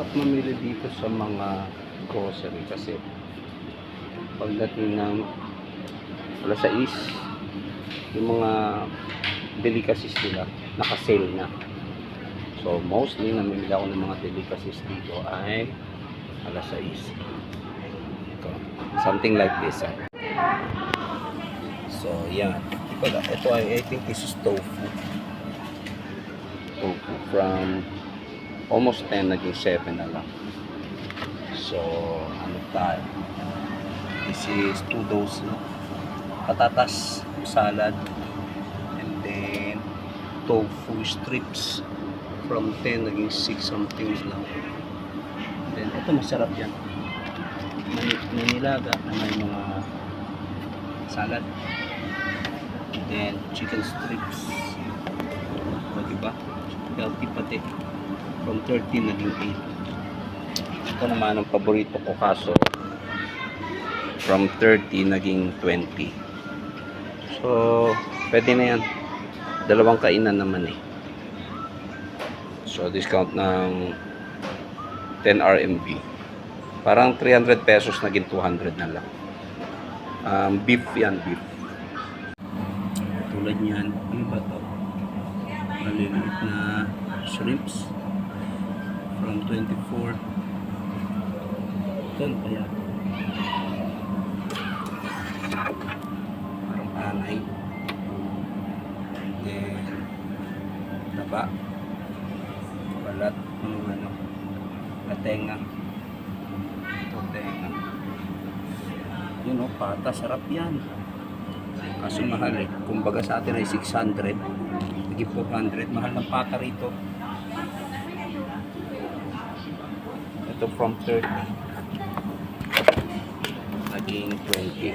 Sarap mamili dito sa mga grocery kasi pagdating ng alas 6, yung mga delicacies nila naka-sale na. So mostly namimili ako ng mga delicacies dito ay alas 6. So, something like this. So yan. Ito I think this is tofu. Tofu from almost 10 naging 7 na lang. So ano tayo? This is 2 dose patatas salad and then tofu strips from 10 naging 6 something lang. And then ito masarap yan. May nilaga na may mga salad and then chicken strips. O diba? Healthy pati. From 13 naging 8. Ito naman ang paborito ko kaso from 30 naging 20. So pwede na yan. Dalawang kainan naman eh. So discount ng 10 RMB. Parang 300 pesos naging 200 na lang. Beef yan, beef. Tulad yan. Ano ba ito? Maliliit na shrimps. From 24. Ito pa yan. Parang anay. Then taba. Balat. Ano. Latenga. Tenga. Yun o, pata, sarap yan. Kaso mahal eh. Kumbaga sa atin ay 600. Naging 400. Mahal ng pata rito. Ito from 30. Naging 20.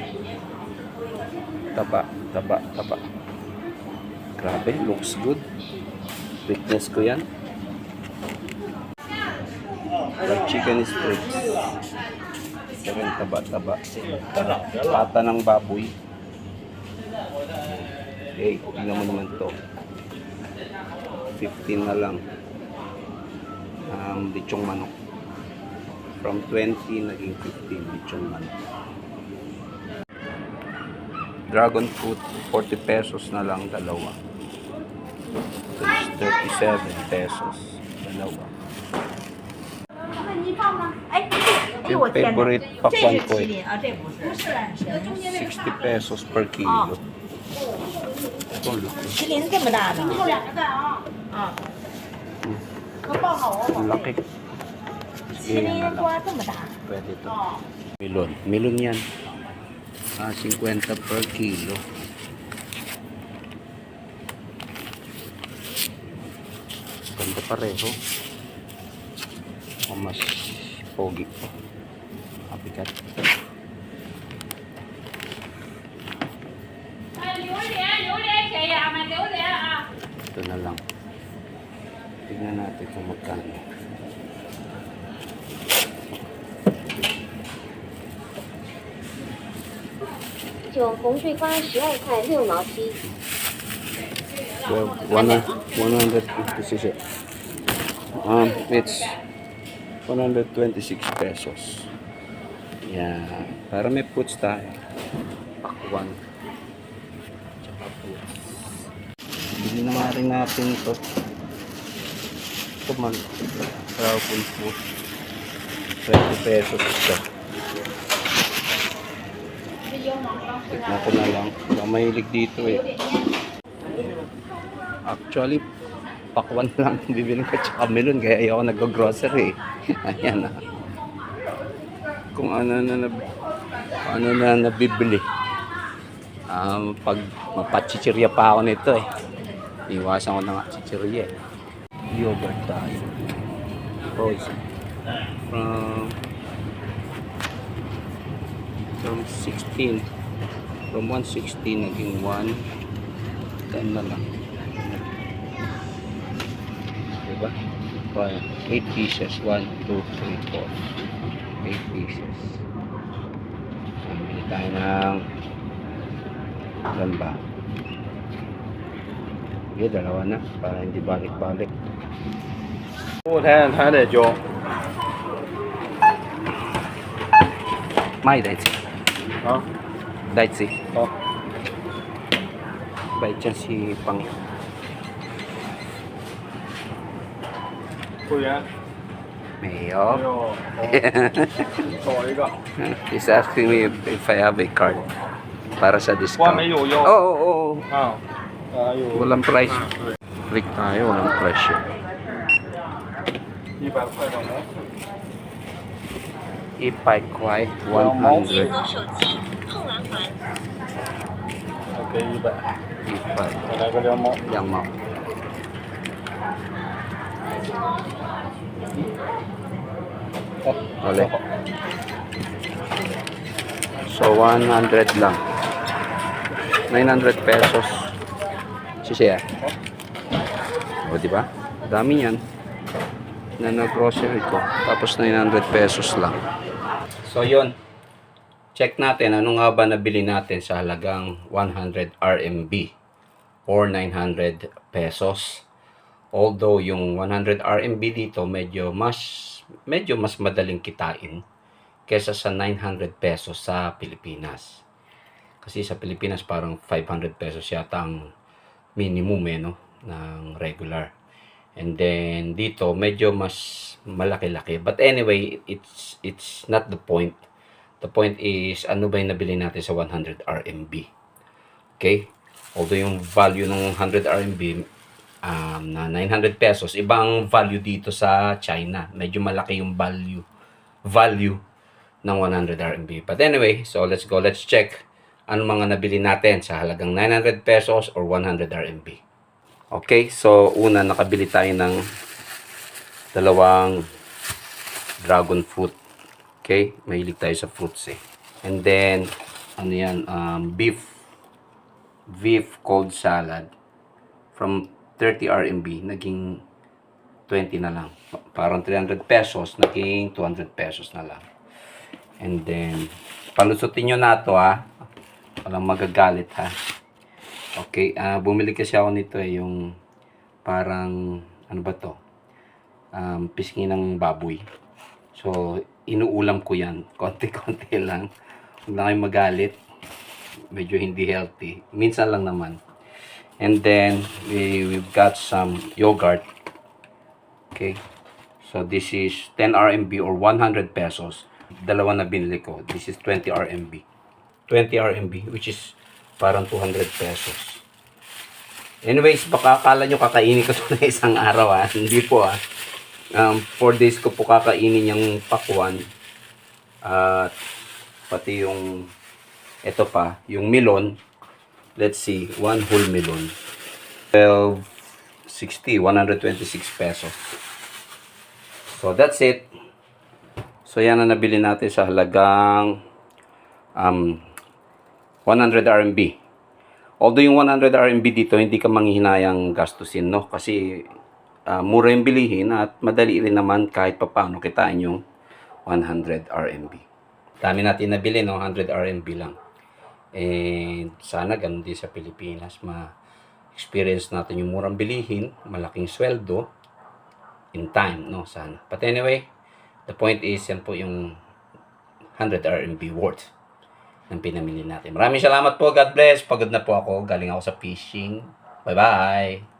Taba. Grabe, looks good. Weakness ko yan. Like chicken strips. Pero taba. Pata ng baboy. Okay, tingnan mo naman to. 15 na lang. Lechong manok. From 20 naging 15 lechong manok. Dragon fruit, 40 pesos na lang dalawa. So it's 37 pesos dalawa. Yung favorite pakwan ko eh. 60 pesos per kilo. Ito laki. 麒麟这么大的，Ang laki. 麒麟瓜这么大。 Pwede ito. Melon yan. 50 per kilo. Ganda pareho. O mas pogi pa. Apikat. Ito na lang. Tignan natin kung magkano.红桂花12块6毛7。Well, 150 谢谢. It's 126 pesos. Yeah, para may puts tayo. Pakwan. Tsaka puts. Bili na nga rin natin ito. Ito man. Dragon fruit. 20 pesos ito. Tignan ko na lang. Baka mahilig dito eh. Actually, pakwan lang bibili ko tsaka melon kaya ayoko nag-grocery. Ayan na. Kung ano na nabibili. Pag mapachichirya pa ako nito eh. Iwasan ko na nga chichirya eh. Yogurt tayo. Frozen. From 16. From 116 naging 110 na lang. Diba? 8 pieces. 1, 2, 3, 4. 8 pieces. Bili tayo ng ilan ba? Okay, dalawa na para hindi balik-balik. 锅台上台的椒。May Daitsi. 啊， Daitsi. 好， Bait yan si Pang. 会员 Mayo. 没有，找一个， He's asking me if I have a card para sa 花 discount. 没有 Oo, 腰 oo, oo. 啊，还有 Walang price. 对， Click tayo, walang presyo. 100块的毛， Ipai-kwai, 毛 100. 给100， Ipay. 再来个2毛， Yang mo. Wala. So, 100 lang. 900 pesos. Sisiya. O, di ba? Dami yan. Na nag-grocery ko. Tapos 900 pesos lang. So, yun. Check natin ano nga ba nabili natin sa halagang 100 RMB or 900 pesos. Although yung 100 RMB dito medyo mas madaling kitain kaysa sa 900 pesos sa Pilipinas. Kasi sa Pilipinas parang 500 pesos yata ang minimum no ng regular. And then dito medyo mas malaki-laki. But anyway, it's not the point. The point is ano ba yung nabili natin sa 100 RMB. Okay? Although yung value ng 100 RMB na 900 pesos, ibang value dito sa China. Medyo malaki yung value ng 100 RMB. But anyway, so let's go. Let's check ano mga nabili natin sa halagang 900 pesos or 100 RMB. Okay, so una nakabili tayo ng dalawang dragon fruit. Okay, mahilig tayo sa fruits eh. And then, ano yan, beef cold salad from 30 RMB, naging 20 na lang. Parang 300 pesos, naging 200 pesos na lang. And then, palusutin nyo na ito ha. Walang magagalit ha. Okay, bumili kasi ako nito eh, yung parang, ano ba to? Pisngi ng baboy. So, inuulam ko yan. Konti-konti lang. Huwag na kayong magalit. Medyo hindi healthy. Minsan lang naman. And then, we've got some yogurt. Okay. So, this is 10 RMB or 100 pesos. Dalawa na binili ko. This is 20 RMB. 20 RMB, which is parang 200 pesos. Anyways, baka akala nyo kakainin ko ito na isang araw ha. Hindi po ha. 4 days ko po kakainin yung pakwan. At pati yung ito pa, yung melon. Let's see, 1 whole melon. 12.60, 126 pesos. So that's it. So yan ang nabili natin sa halagang 100 RMB. Although yung 100 RMB dito hindi ka manghihinayang gastusin no kasi mura yung bilihin at madali rin naman kahit papaano kitain yung 100 RMB. Dami natin nabili no, 100 RMB lang. And sana ganun din sa Pilipinas, ma-experience natin yung murang bilihin, malaking sweldo in time, no, sana. But anyway, the point is yan po yung 100 RMB worth ng pinamili natin. Maraming salamat po, God bless. Pagod na po ako, galing ako sa fishing. Bye-bye.